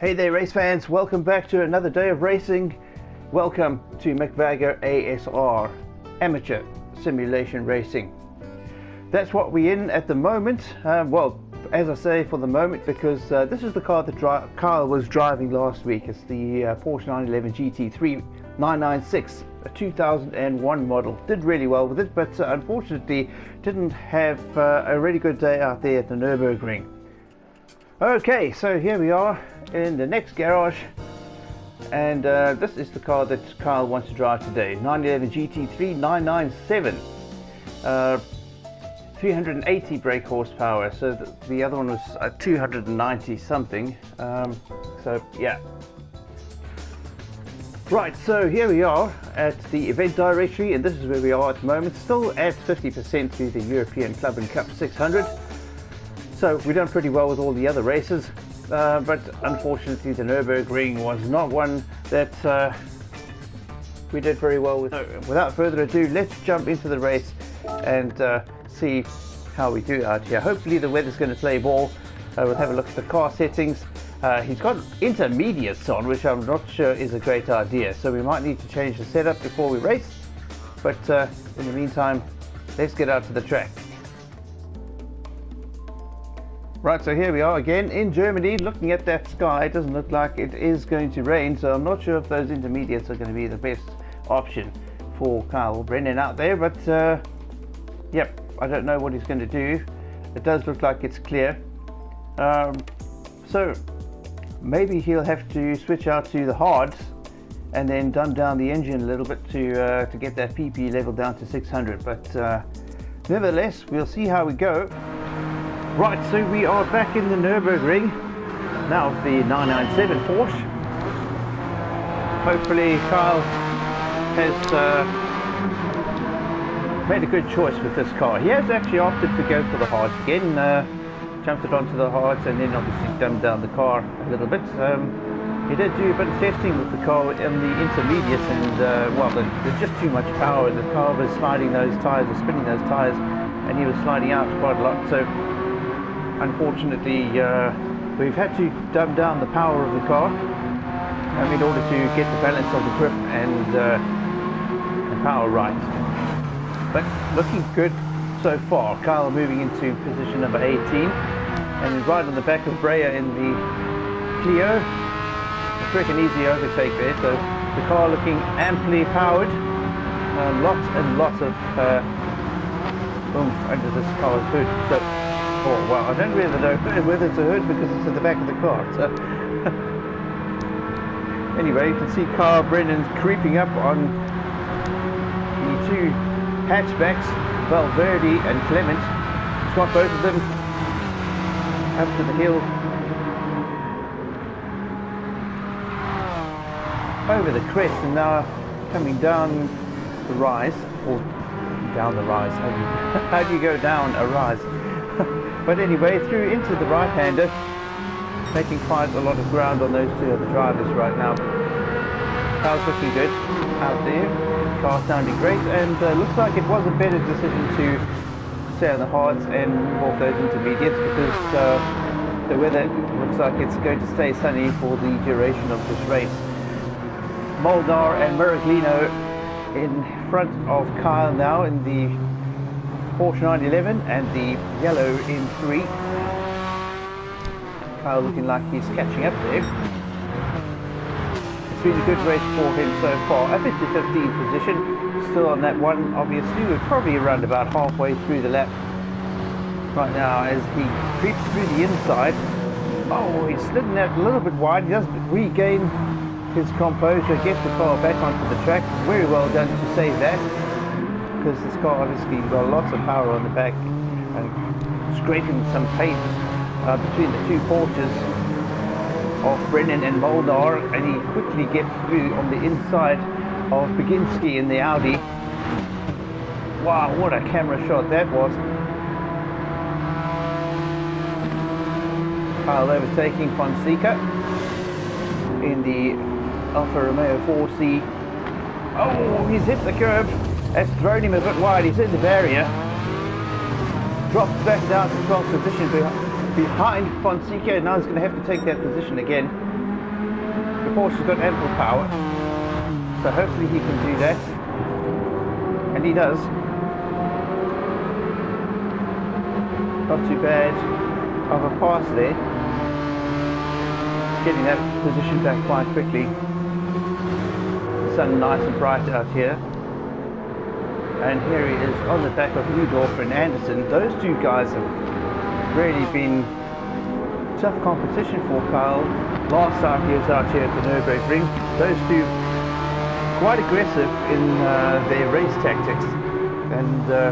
Hey there race fans, welcome back to another day of racing. Welcome to McVagger ASR, Amateur Simulation Racing. That's what we're in at the moment. Well, as I say, for the moment, because this is the car that Kyle was driving last week. It's the Porsche 911 GT3 996, a 2001 model. Did really well with it, but unfortunately didn't have a really good day out there at the Nürburgring. Okay, so here we are in the next garage, and this is the car that Kyle wants to drive today. 911 GT3 997, 380 brake horsepower. So the other one was 290 something. So yeah. Right, so here we are at the event directory, and this is where we are at the moment. Still at 50% through the European Club and Cup 600. So we've done pretty well with all the other races, but unfortunately the Nürburgring was not one that we did very well with. So without further ado, let's jump into the race and see how we do out here. Hopefully the weather's going to play ball. We'll have a look at the car settings. He's got intermediates on, which I'm not sure is a great idea, so we might need to change the setup before we race, but in the meantime, let's get out to the track. Right, so here we are again in Germany. Looking at that sky, it doesn't look like it is going to rain, so I'm not sure if those intermediates are going to be the best option for Kyle Brennan out there, but yep, I don't know what he's going to do. It does look like it's clear, so maybe he'll have to switch out to the hards and then dumb down the engine a little bit to get that PP level down to 600, but nevertheless, we'll see how we go. Right, so we are back in the Nürburgring, now the 997 Porsche. Hopefully Kyle has made a good choice with this car. He has actually opted to go for the hards again, jumped it onto the hards and then obviously dumbed down the car a little bit. He did do a bit of testing with the car in the intermediates, and well, there's just too much power. The car was sliding those tyres, or spinning those tyres, and he was sliding out quite a lot. So unfortunately, we've had to dumb down the power of the car in order to get the balance of the grip and power right. But looking good so far. Kyle moving into position number 18, and right on the back of Breyer in the Clio. A quick and easy overtake there. So the car looking amply powered. Lots and lots of oomph under this car's hood. So, oh well, I don't really know whether it's a hood because it's at the back of the car. So anyway, you can see Kyle Brennan creeping up on the two hatchbacks, Valverde and Clement. He's got both of them up to the hill, over the crest, and now coming down the rise, or down the rise. How do you go down a rise? But anyway, through into the right-hander, making quite a lot of ground on those two other drivers right now. Car's looking good out there, car sounding great, and looks like it was a better decision to stay on the hards and move off those intermediates, because the weather looks like it's going to stay sunny for the duration of this race. Molnar and Muraglino in front of Kyle now in the Porsche 911 and the yellow in 3. Kyle looking like he's catching up there. It's been a good race for him so far. Up into 15th position, still on that one. Obviously, we're probably around about halfway through the lap right now as he creeps through the inside. Oh, he's slidden out a little bit wide. He does regain his composure, gets the car back onto the track. Very well done to save that, because this car obviously got lots of power on the back, scraping some paint between the two Porsches of Brennan and Molnar, and he quickly gets through on the inside of Baginski in the Audi. Wow, what a camera shot that was. Kyle overtaking Fonseca in the Alfa Romeo 4C. Oh, he's hit the curb. That's thrown him a bit wide. He's hit the barrier. Drops back down to 12th position behind Fonseca. Now he's going to have to take that position again. Porsche's got ample power, so hopefully he can do that, and he does. Not too bad of a pass there. Getting that position back quite quickly. The sun nice and bright out here. And here he is on the back of Rudolph and Anderson. Those two guys have really been tough competition for Kyle. Last time he was out here at the Nürburgring. Those two quite aggressive in their race tactics. And the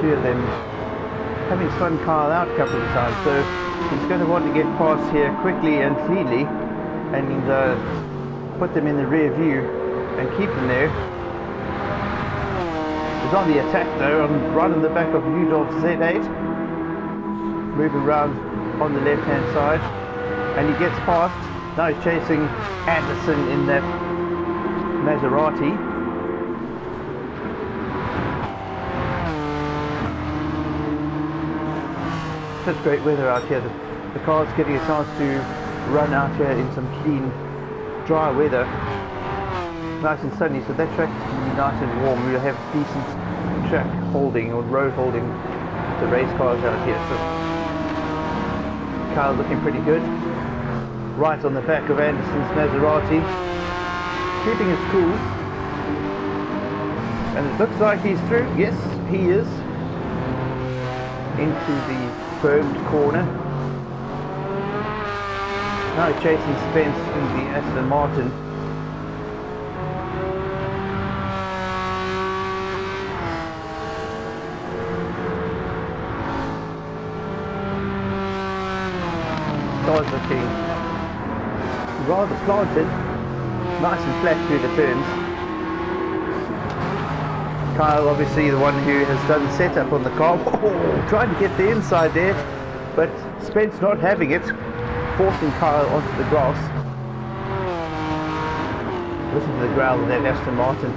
two of them having spun Kyle out a couple of times. So he's going to want to get past here quickly and cleanly and put them in the rear view and keep them there. He's on the attack though, right on the back of Rudolph's Z8. Moving around on the left hand side. And he gets past. Now he's chasing Anderson in that Maserati. Such great weather out here. The car's getting a chance to run out here in some clean, dry weather. Nice and sunny, so that track is going to be nice and warm. We'll have decent track holding or road holding the race cars out here. So Kyle looking pretty good. Right on the back of Anderson's Maserati. Keeping it cool. And it looks like he's through. Yes, he is. Into the firmed corner. Now he's chasing Spence in the Aston Martin. Car's looking rather planted, nice and flat through the turns. Kyle obviously the one who has done the setup on the car. Oh, trying to get the inside there, but Spence not having it, forcing Kyle onto the grass. Listen to the growl of that Aston Martin.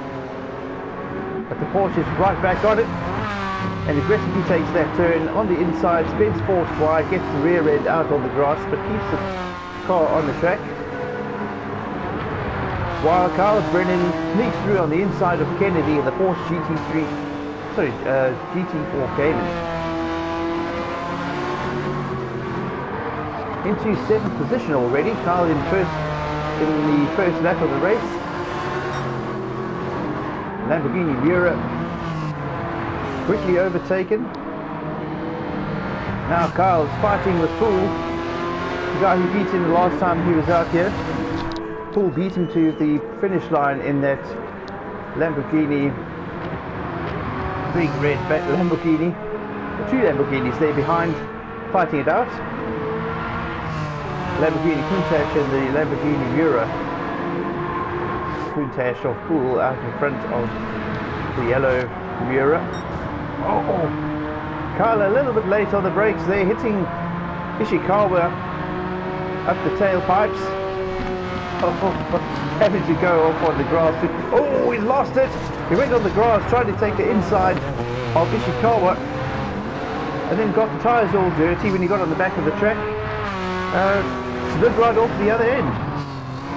But the Porsche is right back on it and aggressively takes that turn on the inside. Spence forced wide, gets the rear end out on the grass, but keeps the car on the track. While Kyle Brennan sneaks through on the inside of Kennedy in the Porsche GT4 Cayman. Into 7th position already. Kyle in the first lap of the race. Lamborghini Miura quickly overtaken. Now Kyle's fighting with Poole, the guy who beat him the last time he was out here. Poole beat him to the finish line in that Lamborghini, big red Lamborghini. The two Lamborghinis there behind, fighting it out. Lamborghini Countach and the Lamborghini Miura. Countach of Poole out in front of the yellow Miura. Oh, Kyle a little bit late on the brakes there, hitting Ishikawa up the tailpipes. Oh, having to go off on the grass. Oh, he's lost it. He went on the grass, tried to take the inside of Ishikawa, and then got the tyres all dirty when he got on the back of the track. Slid right off the other end.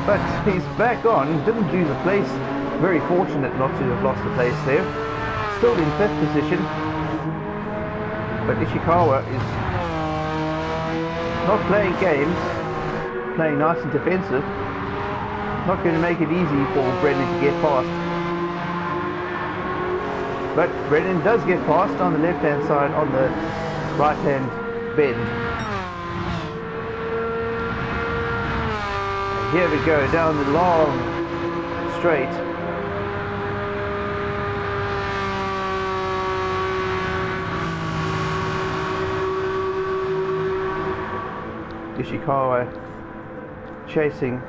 But he's back on, didn't lose a place. Very fortunate not to have lost the place there. Still in 5th position. But Ishikawa is not playing games, playing nice and defensive. Not going to make it easy for Brennan to get past. But Brennan does get past on the left-hand side, on the right-hand bend. And here we go, down the long straight. Ishikawa chasing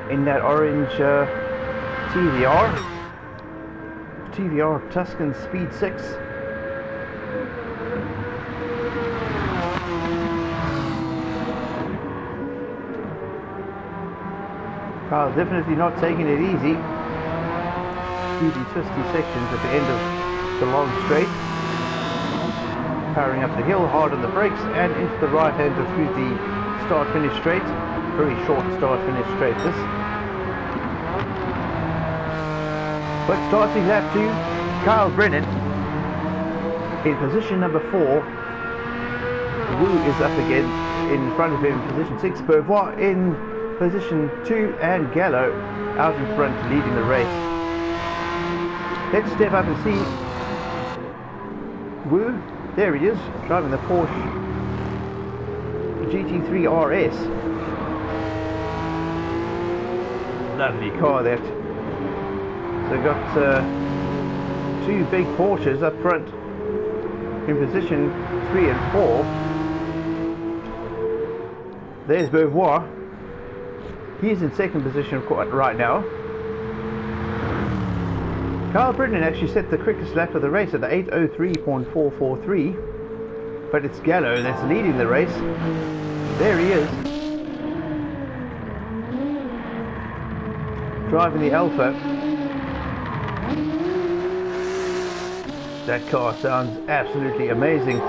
in that orange TVR Tuscan Speed 6. Kyle definitely not taking it easy. Speedy twisty sections at the end of the long straight. Powering up the hill hard on the brakes and into the right hander through the start finish straight. Very short start finish straight this. But starting lap 2, Kyle Brennan in position number 4. Wu is up again in front of him in position 6. Beauvoir in position 2 and Gallo out in front leading the race. Let's step up and see Wu. There he is, driving the Porsche GT3 RS. Lovely car that. So got two big Porsches up front in position 3 and 4. There's Beauvoir. He's in second position right now. Kyle Brennan actually set the quickest lap of the race at the 8:03.443, but it's Gallo that's leading the race. There he is, driving the Alpha. That car sounds absolutely amazing.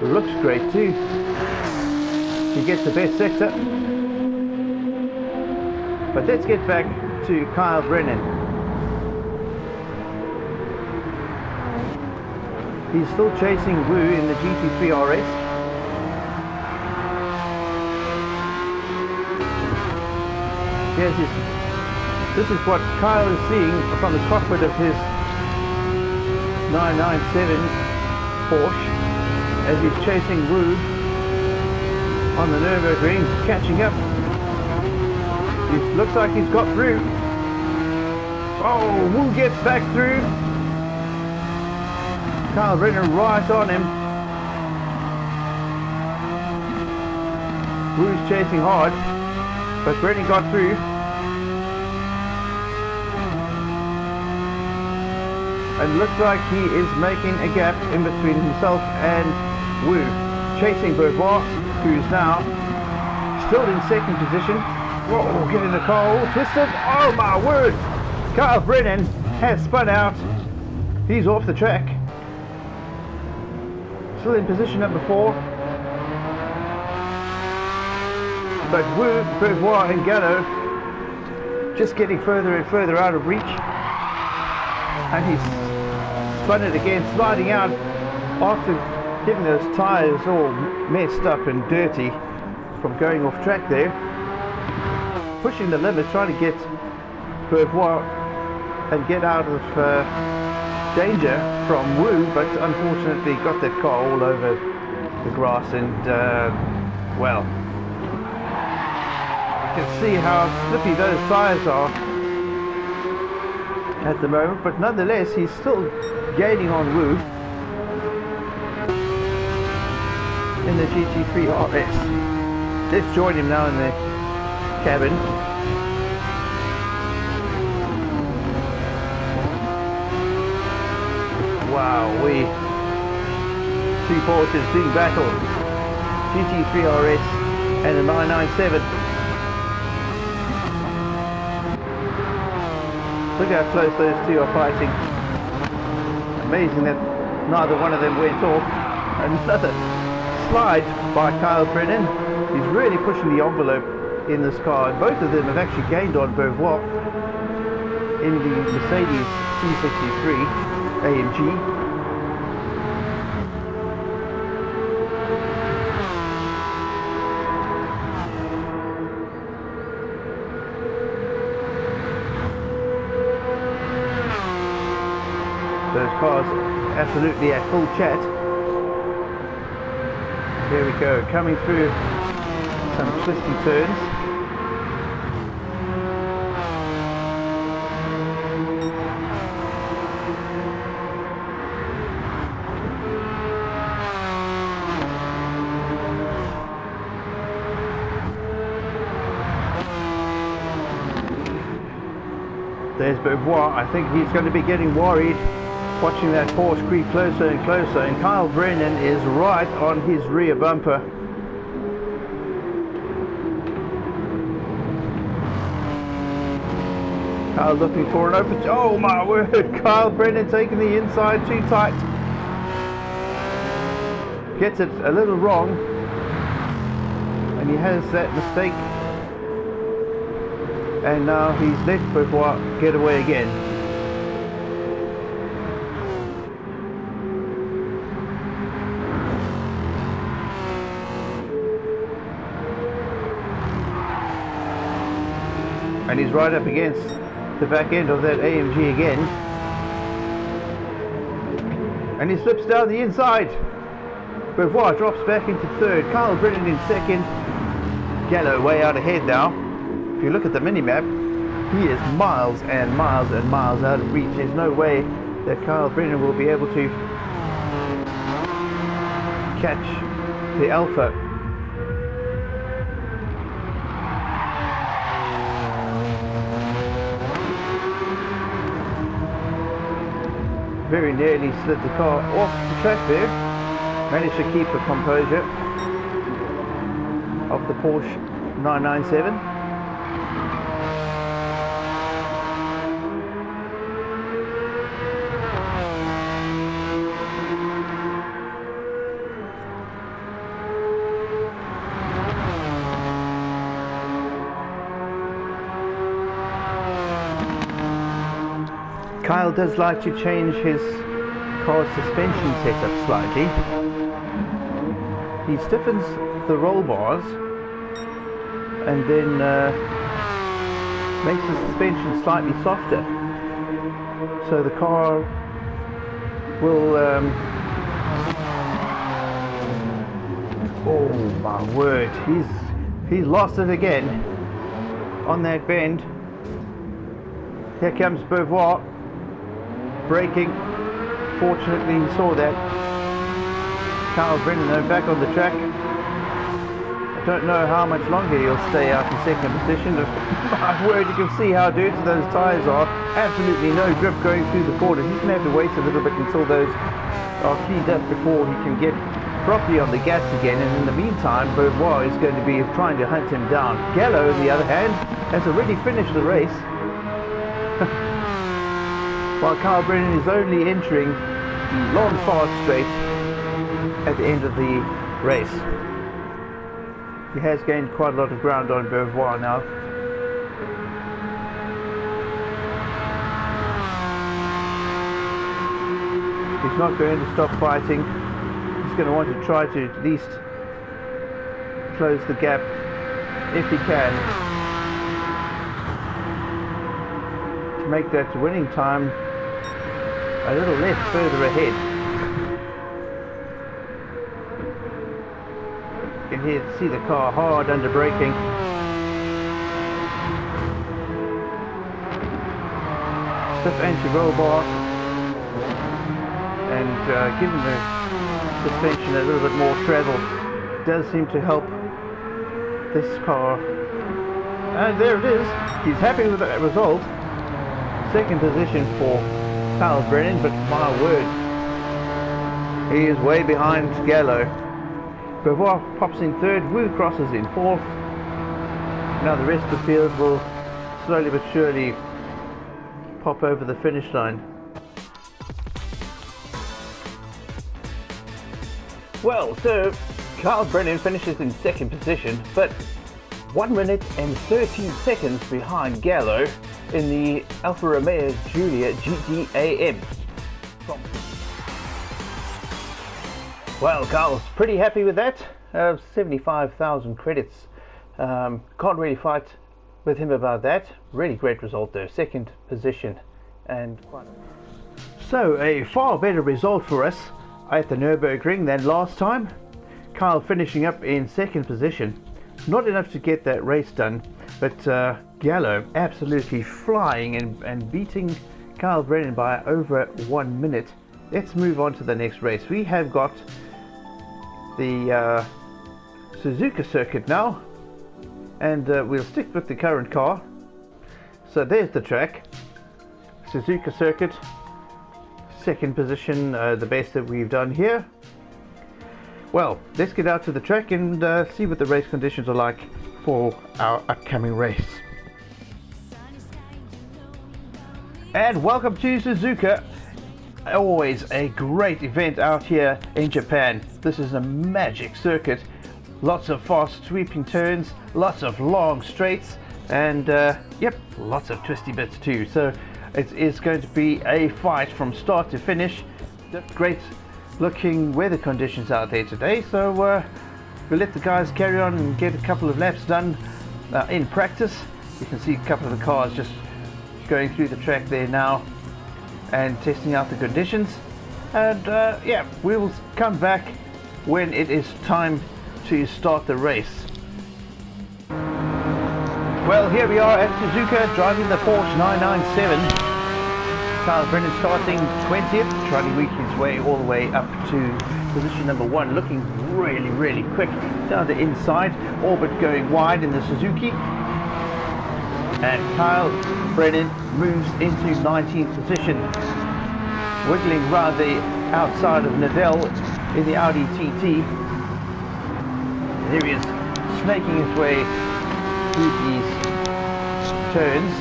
Looks great too. He gets the best sector. But let's get back to Kyle Brennan. He's still chasing Wu in the GT3 RS. This is what Kyle is seeing from the cockpit of his 997 Porsche as he's chasing Wu on the Nürburgring, catching up. It looks like he's got through. Oh, Wu gets back through. Kyle Brennan right on him. Wu's chasing hard, but Brennan got through. And looks like he is making a gap in between himself and Wu. Chasing Beauvoir, who's now still in second position. Whoa, getting the car all twisted. Oh my word! Kyle Brennan has spun out. He's off the track. Still in position number 4. But Wu, Beauvoir and Gallo just getting further and further out of reach. And he's spun it again, sliding out after getting those tyres all messed up and dirty from going off track there. Pushing the limit, trying to get Beauvoir and get out of danger from Wu, but unfortunately got that car all over the grass and well, you can see how slippy those tyres are at the moment, but nonetheless he's still gaining on Wu in the GT3 RS. Let's join him now in the cabin. Wow, two Porsches doing battle. GT3 RS and a 997. Look how close those two are fighting. Amazing that neither one of them went off. Another slide by Kyle Brennan. He's really pushing the envelope in this car. Both of them have actually gained on Beauvoir in the Mercedes C63 AMG. Those cars absolutely at full chat. There we go, coming through some twisty turns. There's Beauvoir. I think he's going to be getting worried watching that Porsche creep closer and closer, and Kyle Brennan is right on his rear bumper. Kyle looking for an open... Oh my word! Kyle Brennan taking the inside too tight. Gets it a little wrong. And he has that mistake, and now he's let Beauvoir get away again. And he's right up against the back end of that AMG again. And he slips down the inside. Beauvoir drops back into third. Kyle Brennan in second. Gallo way out ahead now. If you look at the mini-map, he is miles and miles and miles out of reach. There's no way that Kyle Brennan will be able to catch the Alpha. Very nearly slid the car off the track there. Managed to keep the composure of the Porsche 997. Kyle does like to change his car's suspension setup slightly. He stiffens the roll bars and then makes the suspension slightly softer, so the car will oh my word, he's lost it again on that bend. Here comes Beauvoir braking. Fortunately he saw that. Kyle Brennan though back on the track. I don't know how much longer he'll stay out in second position. My word, you can see how dirty those tyres are. Absolutely no grip going through the corners. He's going to have to wait a little bit until those are cleaned up before he can get properly on the gas again. And in the meantime, Beauvoir is going to be trying to hunt him down. Gallo, on the other hand, has already finished the race. While Kyle Brennan is only entering the long fast straight at the end of the race. He has gained quite a lot of ground on Beauvoir now. He's not going to stop fighting. He's going to want to try to at least close the gap if he can, to make that winning time a little less further ahead. You can see the car hard under braking. Stiff anti-roll bar, and giving the suspension a little bit more travel does seem to help this car. And there it is. He's happy with that result. Second position for Kyle Brennan, but my word, he is way behind Gallo. Beauvoir pops in third, Wu crosses in fourth. Now the rest of the field will slowly but surely pop over the finish line. Well, so Kyle Brennan finishes in second position, but 1 minute and 13 seconds behind Gallo in the Alfa Romeo Giulia GT7. Well, Carl's pretty happy with that. 75,000 credits. Can't really fight with him about that. Really great result though. Second position, and so a far better result for us at the Nürburgring than last time. Kyle finishing up in second position. Not enough to get that race done, but Gallo absolutely flying and beating Kyle Brennan by over 1 minute. Let's move on to the next race. We have got the Suzuka circuit now, and we'll stick with the current car. So there's the track, Suzuka circuit, second position, the best that we've done here. Well, let's get out to the track and see what the race conditions are like for our upcoming race. And welcome to Suzuka. Always a great event out here in Japan. This is a magic circuit. Lots of fast sweeping turns, lots of long straights, and yep, lots of twisty bits too. So it is going to be a fight from start to finish. Great looking weather conditions out there today, so we'll let the guys carry on and get a couple of laps done in practice. You can see a couple of the cars just going through the track there now and testing out the conditions, and yeah, we'll come back when it is time to start the race. Well, here we are at Suzuka driving the Porsche 997. Kyle Brennan starting 20th, trying to work his way all the way up to position number 1, looking really quick down the inside, all but going wide in the Suzuki. And Kyle Brennan moves into 19th position, wiggling round the outside of Nadell in the Audi TT. There he is, snaking his way through these turns.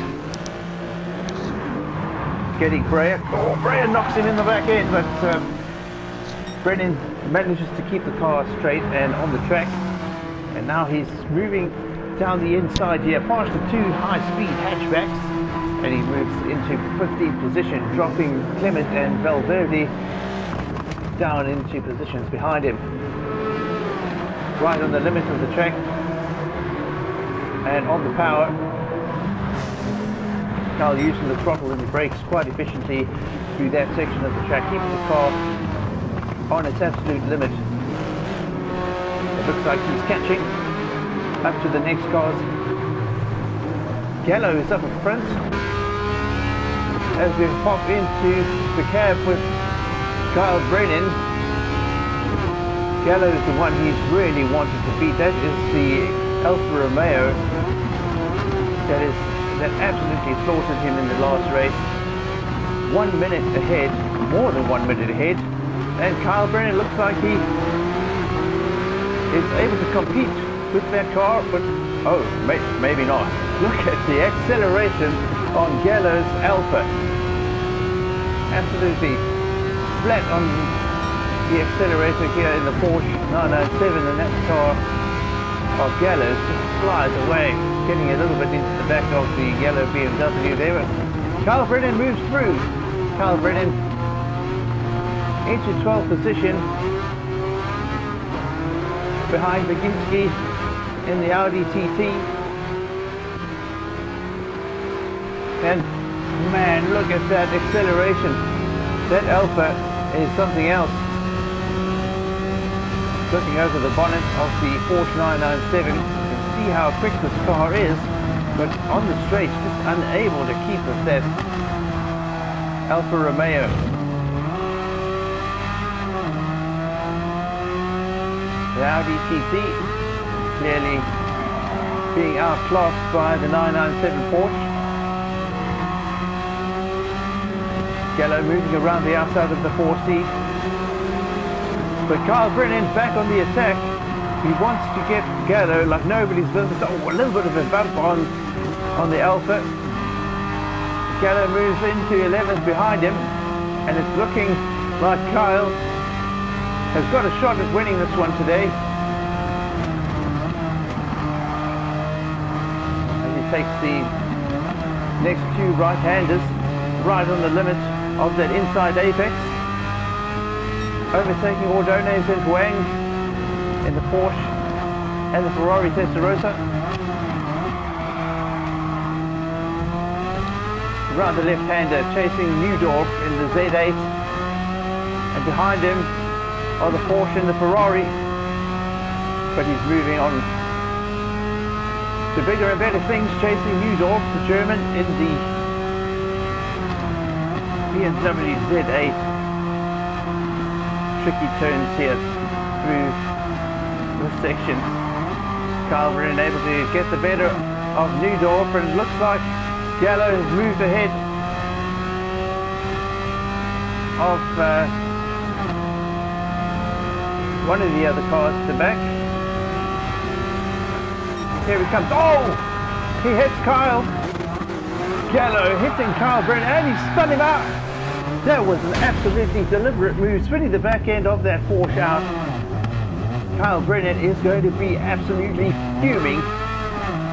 Getting Breyer. Oh, Breyer knocks him in the back end, but Brennan manages to keep the car straight and on the track. And now he's moving down the inside here, past the 2 high-speed hatchbacks, and he moves into 15th position, dropping Clement and Valverde down into positions behind him. Right on the limit of the track and on the power. Kyle using the throttle and the brakes quite efficiently through that section of the track, keeping the car on its absolute limit. It looks like he's catching up to the next cars. Gallo is up in front as we pop into the cab with Kyle Brennan. Gallo is the one he's really wanted to beat. That is the Alfa Romeo that absolutely slaughtered him in the last race. 1 minute ahead, more than 1 minute ahead, and Kyle Brennan looks like he is able to compete with that car, but oh, maybe not. Look at the acceleration on Gallo's Alfa. Absolutely flat on the accelerator here in the Porsche 997, and that car of Gallo's just flies away, getting a little bit into the back of the yellow BMW there. Kyle Brennan moves through. Kyle Brennan into 12th position behind Baginski in the Audi TT. And man, look at that acceleration. That Alfa is something else. Looking over the bonnet of the Porsche 997, you can see how quick this car is, but on the straight, just unable to keep with that Alfa Romeo. The Audi TT clearly being outclassed by the 997 Porsche. Gallo moving around the outside of the 4C. But Kyle Brennan back on the attack. He wants to get Gallo like nobody's business. Oh, a little bit of a bump on the Alfa. Gallo moves into 11th behind him, and it's looking like Kyle has got a shot at winning this one today. As he takes the next 2 right-handers right on the limit of that inside apex. Overtaking Ordonez and Wang in the Porsche and the Ferrari Testarossa. Around the left-hander, chasing Neudorf in the Z8, and behind him are the Porsche and the Ferrari, but he's moving on to bigger and better things, chasing Neudorf, the German, in the BMW Z8. Tricky turns here through this section. Kyle Brennan able to get the better of Neudorf, and it looks like Gallo has moved ahead of one of the other cars to the back. Here he comes. Oh! He hits Kyle. Gallo hitting Kyle Brennan, and he spun him out. That was an absolutely deliberate move, spinning the back end of that Porsche out. Kyle Brennan is going to be absolutely fuming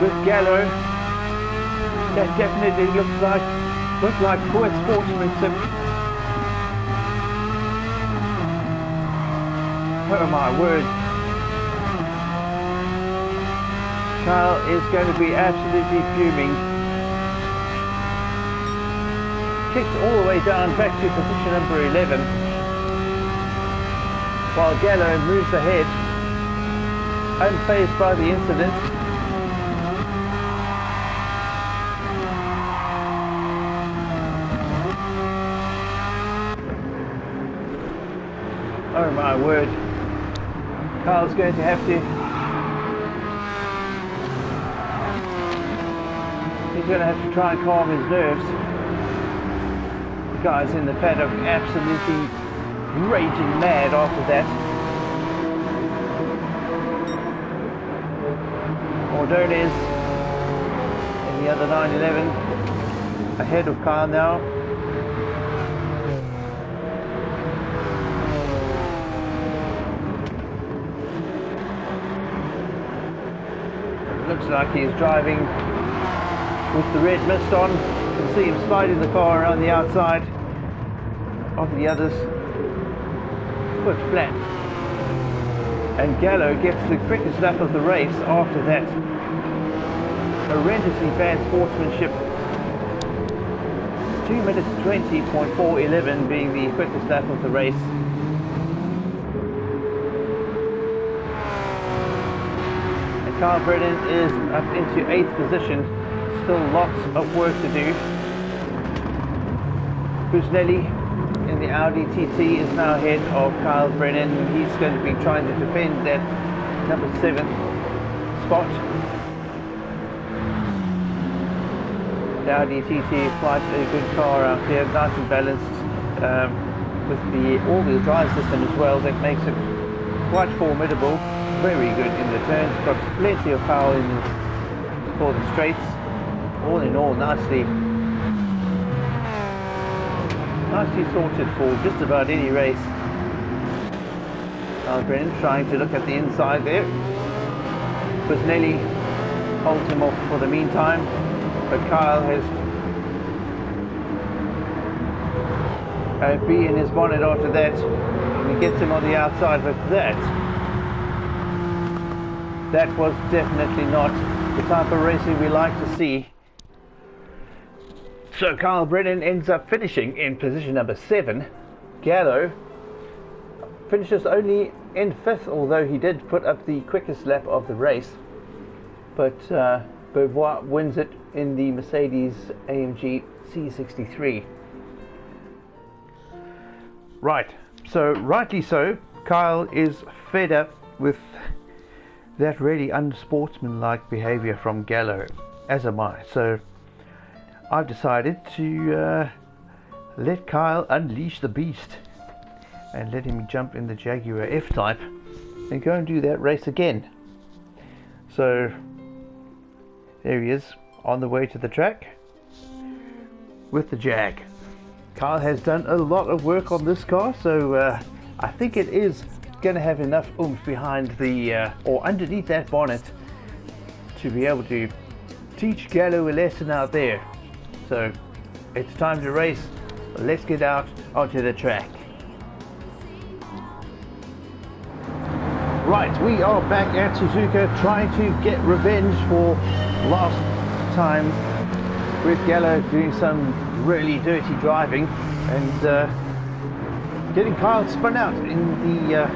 with Gallo. That definitely looks like poor sportsmanship. Oh my word. Kyle is going to be absolutely fuming. Kicked all the way down back to position number 11. While Gallo moves ahead, unfazed by the incident. Oh my word. Kyle's going to have to... He's going to have to try and calm his nerves. The guys in the paddock absolutely raging mad after that. Ordonez in the other 911 ahead of Kyle now. Looks like he's driving with the red mist on. You can see him sliding the car around the outside of the others. Foot flat. And Gallo gets the quickest lap of the race after that. Horrendously bad sportsmanship. 2 minutes 20.411 being the quickest lap of the race. Kyle Brennan is up into 8th position. Still lots of work to do. Busnelli in the Audi TT is now ahead of Kyle Brennan. He's going to be trying to defend that number 7 spot. The Audi TT is quite a good car out there, nice and balanced with the all-wheel drive system as well. That makes it quite formidable. Very good in the turns, got plenty of power for the straights. All in all, nicely sorted for just about any race. Kyle Brennan trying to look at the inside there. Busnelli holds him off for the meantime, but Kyle has a bee in his bonnet after that, and he gets him on the outside with that. That was definitely not the type of racing we like to see. So Kyle Brennan ends up finishing in position number 7. Gallo finishes only in 5th, although he did put up the quickest lap of the race. But Beauvoir wins it in the Mercedes AMG C63. Right, so rightly so, Kyle is fed up with that really unsportsmanlike behavior from Gallo, as am I. So I've decided to let Kyle unleash the beast and let him jump in the Jaguar F-Type and go and do that race again. So there he is on the way to the track with the Jag. Kyle has done a lot of work on this car, so I think it is going to have enough oomph behind the or underneath that bonnet to be able to teach Gallo a lesson out there. So it's time to race. Let's get out onto the track. Right, we are back at Suzuka trying to get revenge for last time with Gallo doing some really dirty driving and getting Kyle spun out in the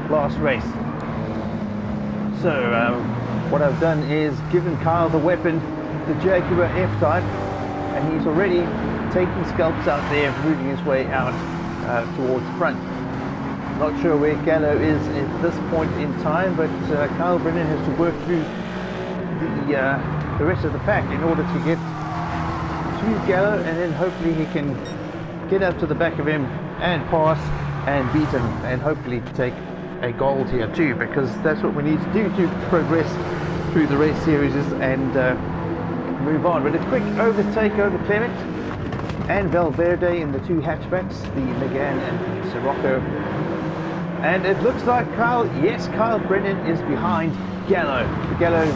last race. So what I've done is given Kyle the weapon, the Jaguar F-Type, and he's already taking scalps out there, moving his way out towards the front. Not sure where Gallo is at this point in time, but Kyle Brennan has to work through the rest of the pack in order to get to Gallo, and then hopefully he can get up to the back of him and pass and beat him, and hopefully take a gold here too, because that's what we need to do to progress through the race series and move on. But a quick overtake over Clement and Valverde in the 2 hatchbacks, the Megane and the Sirocco. And it looks like Kyle Brennan is behind Gallo. Gallo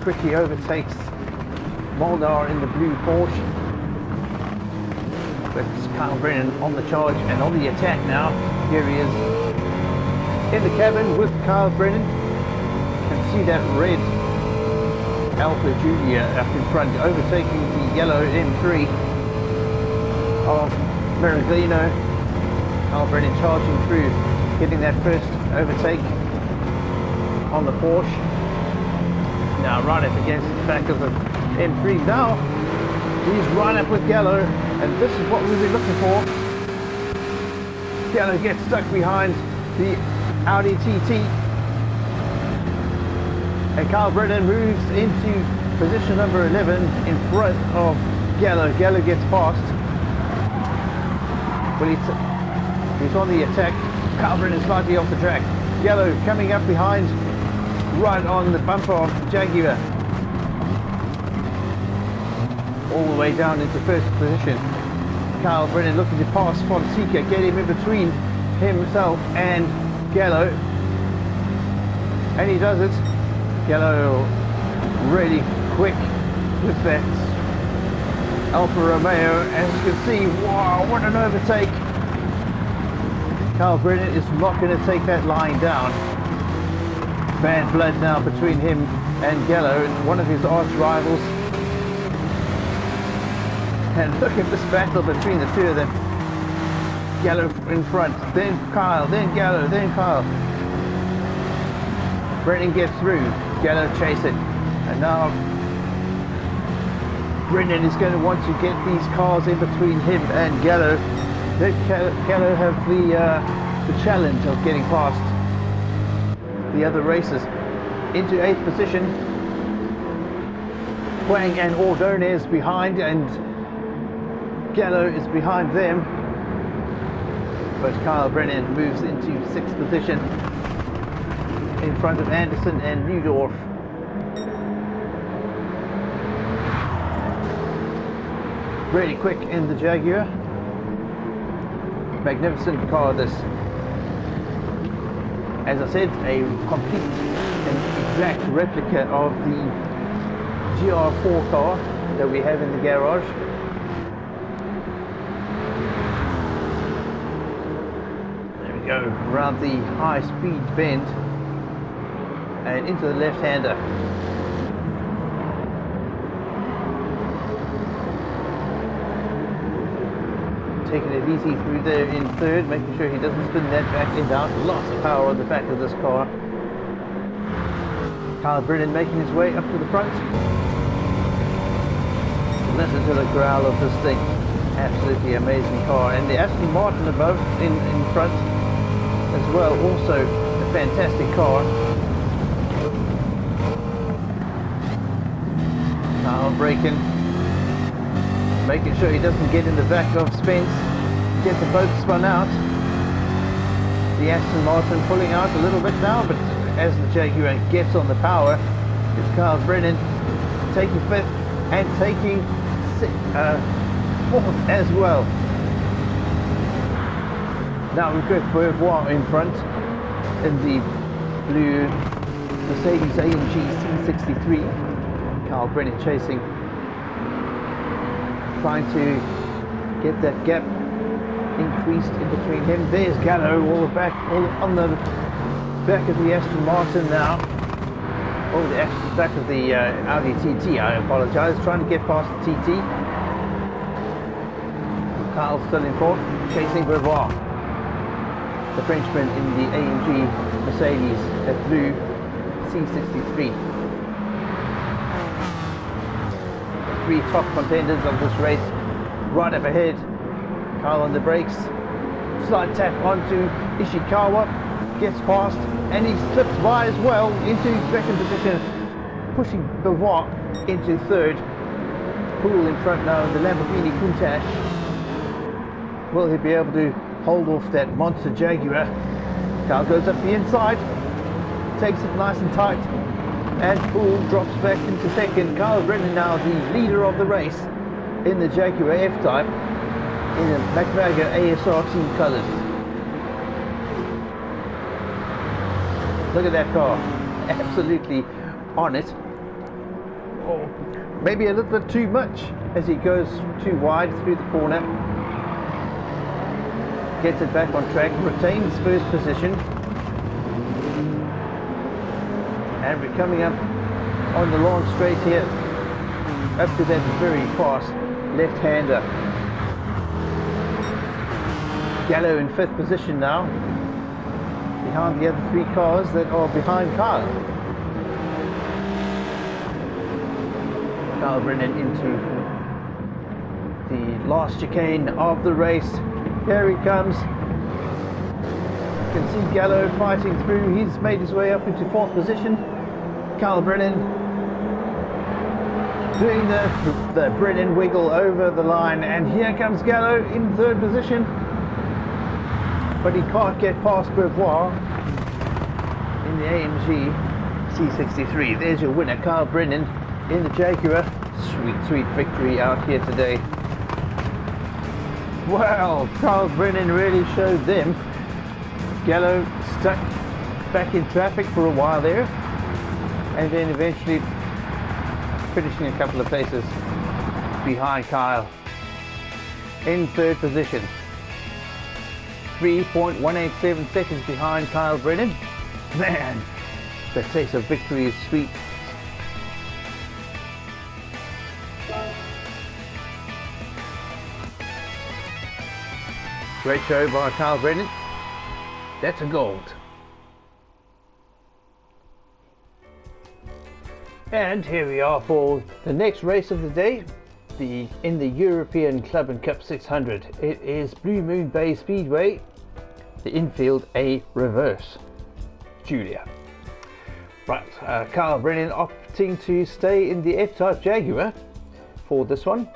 quickly overtakes Molnar in the blue Porsche. But Kyle Brennan on the charge and on the attack now. Here he is in the cabin with Kyle Brennan. You can see that red Alpha Junior up in front, overtaking the yellow M3 of Meriglino. Kyle Brennan charging through, getting that first overtake on the Porsche. Now right up against the back of the M3. Now he's right up with Gallo, and this is what we've been looking for. Gallo gets stuck behind the Audi TT, and Kyle Brennan moves into position number 11 in front of Gallo. Gallo gets past. Well, he's on the attack. Kyle Brennan slightly off the track. Gallo coming up behind, right on the bumper of the Jaguar. All the way down into first position. Kyle Brennan looking to pass Fonseca, get him in between himself and Gallo. And he does it. Gallo really quick with that Alfa Romeo. As you can see, wow, what an overtake. Kyle Brennan is not going to take that line down. Bad blood now between him and Gallo, one of his arch rivals. And look at this battle between the two of them. Gallo in front, then Kyle, then Gallo, then Kyle. Brennan gets through, Gallo chase it. And now Brennan is going to want to get these cars in between him and Gallo. Let Gallo have the challenge of getting past the other racers. Into 8th position. Huang and Ordonez behind, and Gallo is behind them. But Kyle Brennan moves into 6th position in front of Anderson and Neudorf. Really quick in the Jaguar. Magnificent car this. As I said, a complete and exact replica of the GR4 car that we have in the garage. There we go, around the high speed bend and into the left-hander. Taking it easy through there in 3rd, making sure he doesn't spin that back end out. Lots of power on the back of this car. Kyle Brennan making his way up to the front. Listen to the growl of this thing. Absolutely amazing car. And the Aston Martin above in front as well. Also a fantastic car. Kyle braking. Making sure he doesn't get in the back of Spence. Get them both spun out. The Aston Martin pulling out a little bit now, but as the Jaguar gets on the power, it's Kyle Brennan taking 5th and taking 4th as well. Now we've got Beauvoir in front in the blue Mercedes AMG C63. Kyle Brennan chasing, trying to get that gap increased in between him. There's Gallo all on the back of the Aston Martin now. Oh, the back of the Audi TT, I apologize. Trying to get past the TT. Kyle still in 4th, chasing Beauvoir, the Frenchman in the AMG Mercedes, that blue C63. The 3 top contenders of this race right up ahead. Kyle on the brakes, slight tap onto Ishikawa, gets past, and he slips by as well into 2nd position, pushing Beauvoir into 3rd. Poole in front now, the Lamborghini Countach. Will he be able to hold off that monster Jaguar? Kyle goes up the inside, takes it nice and tight, and Poole drops back into 2nd. Kyle Brennan now the leader of the race in the Jaguar F-Type in the McGregor ASR team colours. Look at that car, absolutely on it. Oh, maybe a little bit too much as he goes too wide through the corner. Gets it back on track, retains first position. And we're coming up on the long straight here, up to that very fast left-hander. Gallo in 5th position now, behind the other 3 cars that are behind Kyle. Kyle Brennan into the last chicane of the race. Here he comes. You can see Gallo fighting through. He's made his way up into 4th position. Kyle Brennan doing the Brennan wiggle over the line, and here comes Gallo in 3rd position. But he can't get past Beauvoir in the AMG C63. There's your winner, Kyle Brennan in the Jaguar. Sweet victory out here today. Well, Kyle Brennan really showed them. Gallo stuck back in traffic for a while there, and then eventually finishing a couple of places behind Kyle in 3rd position. 3.187 seconds behind Kyle Brennan. Man, the taste of victory is sweet. Great show by Kyle Brennan. That's a gold. And here we are for the next race of the day, in the European Club and Cup 600. It is Blue Moon Bay Speedway, the infield A reverse. Julia. Right, Kyle Brennan opting to stay in the F-Type Jaguar for this one.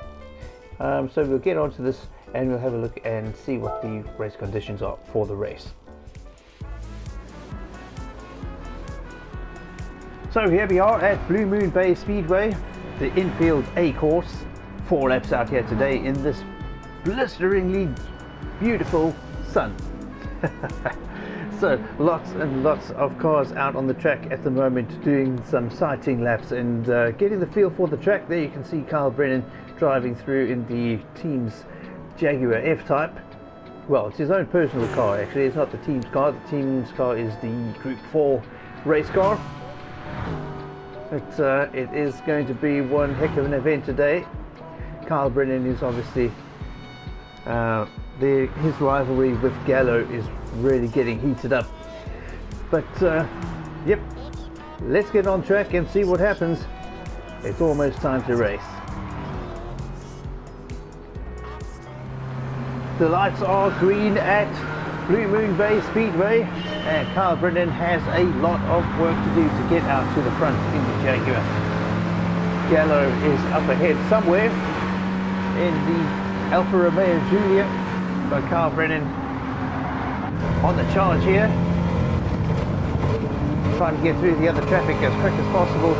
So we'll get onto this and we'll have a look and see what the race conditions are for the race. So here we are at Blue Moon Bay Speedway, the infield A course. 4 laps out here today in this blisteringly beautiful sun. So lots and lots of cars out on the track at the moment doing some sighting laps and getting the feel for the track. There you can see Kyle Brennan driving through in the team's Jaguar F-Type. Well, it's his own personal car actually, it's not the team's car. The team's car is the Group 4 race car. But it is going to be one heck of an event today. Kyle Brennan is obviously, his rivalry with Gallo is really getting heated up. But yep, let's get on track and see what happens. It's almost time to race. The lights are green at Blue Moon Bay Speedway, and Kyle Brennan has a lot of work to do to get out to the front in the Jaguar. Gallo is up ahead somewhere in the Alfa Romeo Giulia, but Kyle Brennan on the charge here, trying to get through the other traffic as quick as possible,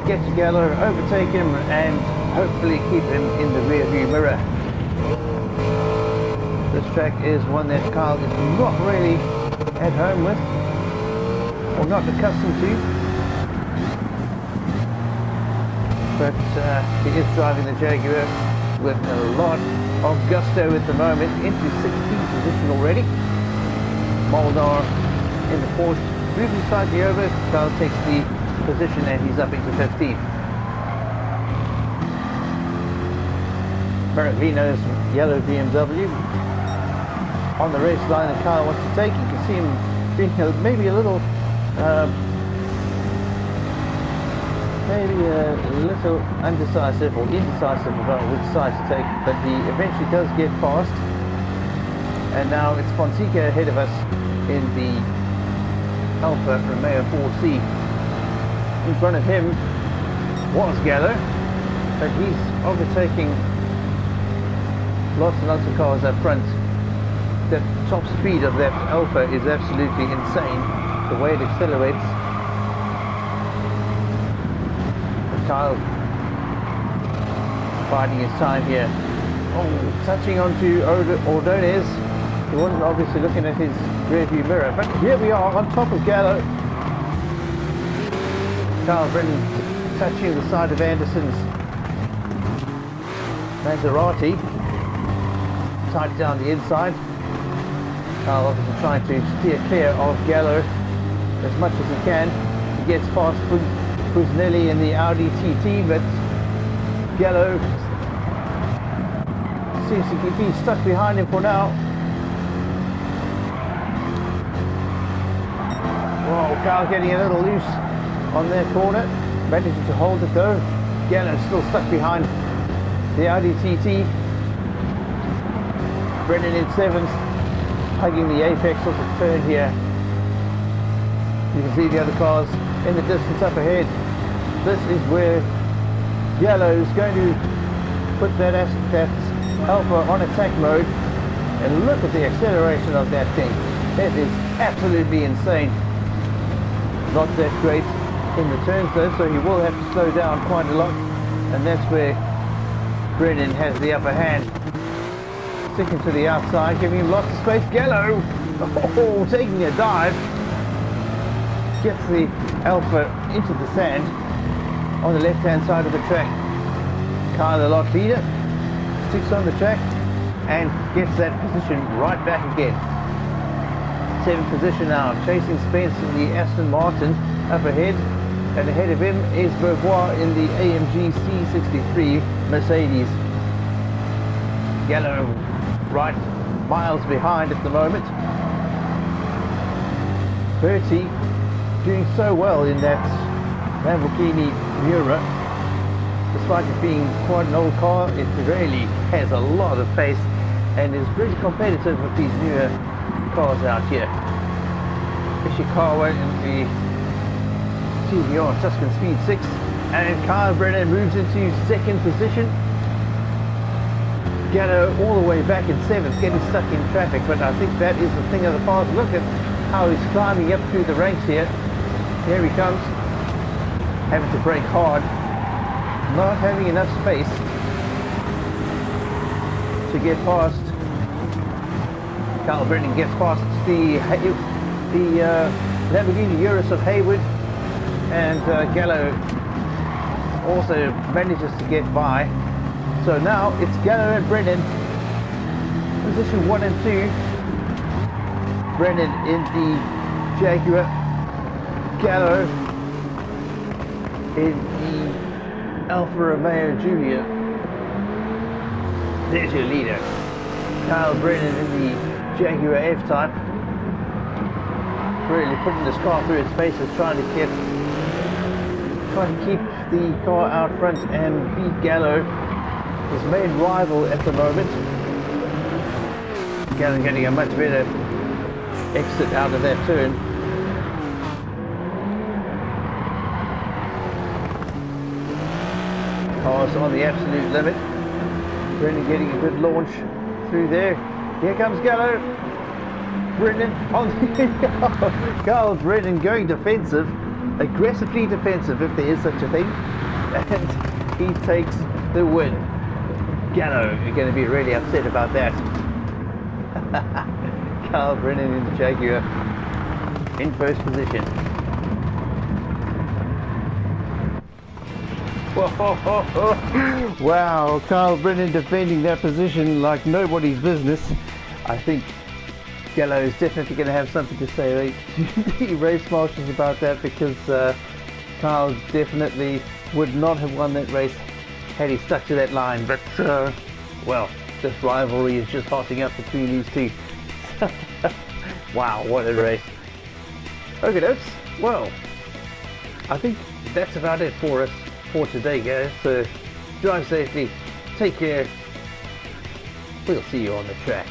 get to Gallo, overtake him, and hopefully keep him in the rear view mirror. This track is one that Kyle is not really at home with, or not accustomed to, but he is driving the Jaguar with a lot of gusto at the moment, into 16th position already. Molnar in the Porsche moving slightly over. Kyle takes the position and he's up into 15th. Maravino's yellow BMW on the race line that Kyle wants to take. You can see him being maybe a little undecisive or indecisive about which side to take, but he eventually does get past. And now it's Fonseca ahead of us in the Alfa Romeo 4C. In front of him was Gallo, but he's overtaking lots and lots of cars up front. The top speed of that Alfa is absolutely insane, the way it accelerates. Kyle biding his time here. Oh, touching onto Ordonez. He wasn't obviously looking at his rear view mirror, but here we are on top of Gallo. Carl Brennan touching the side of Anderson's Maserati. Tight down the inside. Carl obviously trying to steer clear of Gallo as much as he can. He gets past Fusnelli in the Audi TT, but Gallo seems to be stuck behind him for now. Whoa, Carl getting a little loose on their corner, managing to hold it though. Gallo still stuck behind the Audi TT. Brennan in 7th, hugging the apex of the turn here. You can see the other cars in the distance up ahead. This is where Gallo is going to put that Alpha on attack mode, and look at the acceleration of that thing. It is absolutely insane. Not that great in the turns though, so he will have to slow down quite a lot, and that's where Brennan has the upper hand. Sticking to the outside, giving him lots of space. Gallo, taking a dive, gets the Alpha into the sand on the left hand side of the track. Kyle, the lot leader, sticks on the track and gets that position right back again. 7th position now, chasing Spence in the Aston Martin up ahead, and ahead of him is Beauvoir in the AMG C63 Mercedes. Gallo right miles behind at the moment. Bertie doing so well in that Lamborghini Miura. Despite it being quite an old car, it really has a lot of pace and is really competitive with these newer cars out here. Ishikawa in the CVR Tuscan Speed 6, and Kyle Brennan moves into 2nd position. Gallo all the way back in 7th, getting stuck in traffic, but I think that is the thing of the past. Look at how he's climbing up through the ranks here. Here he comes, having to brake hard, not having enough space to get past. Kyle Brennan gets past the Lamborghini Urus of Hayward, and Gallo also manages to get by. So now it's Gallo and Brennan, position 1 and 2. Brennan in the Jaguar, Gallo in the Alfa Romeo Giulia. There's your leader. Kyle Brennan in the Jaguar F-Type. Really putting this car through its paces, trying to keep the car out front and beat Gallo, his main rival at the moment. Gallo getting a much better exit out of that turn. Car's on the absolute limit. Brennan getting a good launch through there. Here comes Gallo. Brennan on the Carl Brennan going defensive, aggressively defensive if there is such a thing, and he takes the win. Gallo, you're going to be really upset about that. Carl Brennan in the Jaguar in 1st position. Wow, Carl Brennan defending that position like nobody's business. I think Gallo is definitely going to have something to say to the race marshals about that, because Carl definitely would not have won that race had he stuck to that line. But well, this rivalry is just hotting up between these two. Wow, what a race. Okay, folks, well, I think that's about it for us for today, guys. So drive safely, take care, we'll see you on the track.